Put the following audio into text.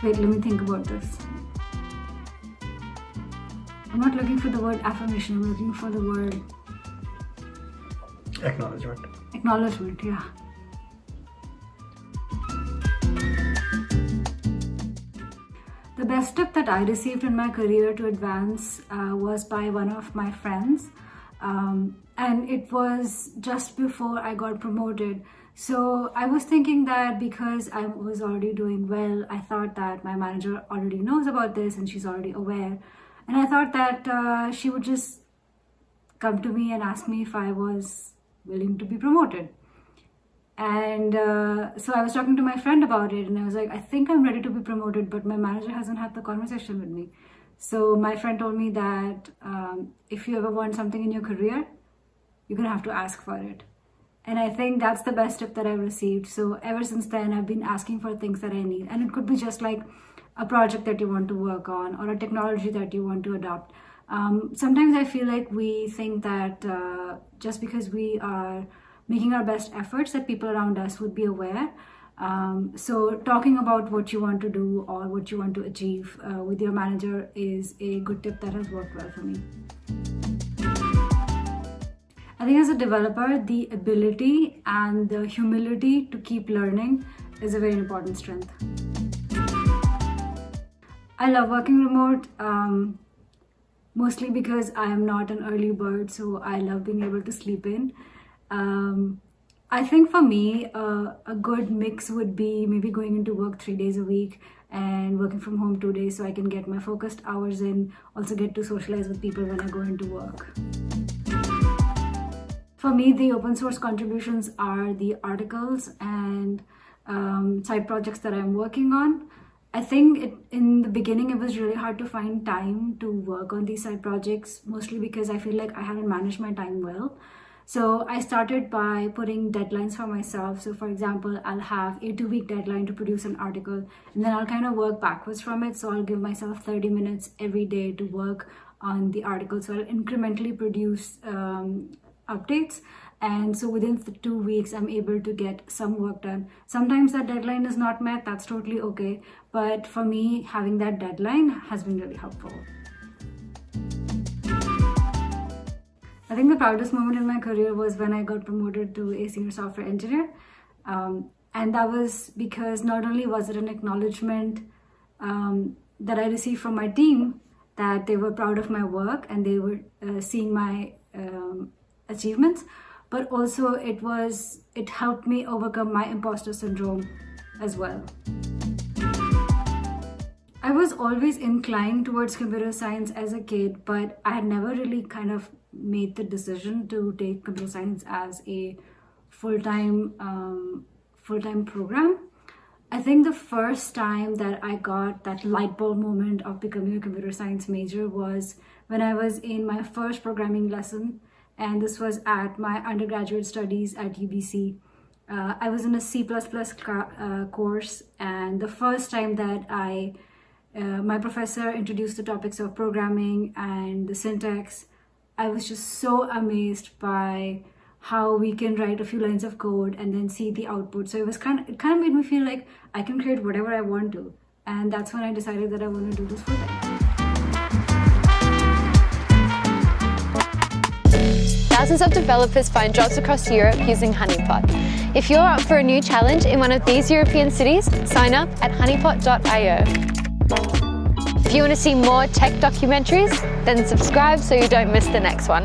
Wait, let me think about this. I'm not looking for the word affirmation, I'm looking for the word acknowledgement. Acknowledgement, yeah. The best tip that I received in my career to advance was by one of my friends. And it was just before I got promoted. So I was thinking that because I was already doing well, I thought that my manager already knows about this and she's already aware. And I thought that she would just come to me and ask me if I was willing to be promoted. And so I was talking to my friend about it and I was like, I think I'm ready to be promoted, but my manager hasn't had the conversation with me. So my friend told me that if you ever want something in your career, you're gonna have to ask for it. And I think that's the best tip that I've received. So ever since then, I've been asking for things that I need. And it could be just like a project that you want to work on or a technology that you want to adopt. Sometimes I feel like we think that just because we are making our best efforts that people around us would be aware. So talking about what you want to do or what you want to achieve with your manager is a good tip that has worked well for me. I think as a developer, the ability and the humility to keep learning is a very important strength. I love working remote, mostly because I am not an early bird, so I love being able to sleep in. I think for me, a good mix would be maybe going into work 3 days a week and working from home 2 days so I can get my focused hours in, also get to socialize with people when I go into work. For me, the open source contributions are the articles and side projects that I'm working on. I think in the beginning, it was really hard to find time to work on these side projects, mostly because I feel like I hadn't managed my time well. So I started by putting deadlines for myself. So for example, I'll have a 2-week deadline to produce an article, and then I'll kind of work backwards from it. So I'll give myself 30 minutes every day to work on the article. So I'll incrementally produce updates. And so within the 2 weeks, I'm able to get some work done. Sometimes that deadline is not met, that's totally okay. But for me, having that deadline has been really helpful. I think the proudest moment in my career was when I got promoted to a senior software engineer. And that was because not only was it an acknowledgement that I received from my team, that they were proud of my work and they were seeing my achievements, but also it helped me overcome my imposter syndrome as well. I was always inclined towards computer science as a kid, but I had never really kind of made the decision to take computer science as a full-time program. I think the first time that I got that light bulb moment of becoming a computer science major was when I was in my first programming lesson, and this was at my undergraduate studies at UBC. I was in a C++ course, and the first time that my professor introduced the topics of programming and the syntax, I was just so amazed by how we can write a few lines of code and then see the output. So it kind of made me feel like I can create whatever I want to. And that's when I decided that I want to do this full time. Thousands of developers find jobs across Europe using Honeypot. If you're up for a new challenge in one of these European cities, sign up at honeypot.io. If you want to see more tech documentaries, then subscribe so you don't miss the next one.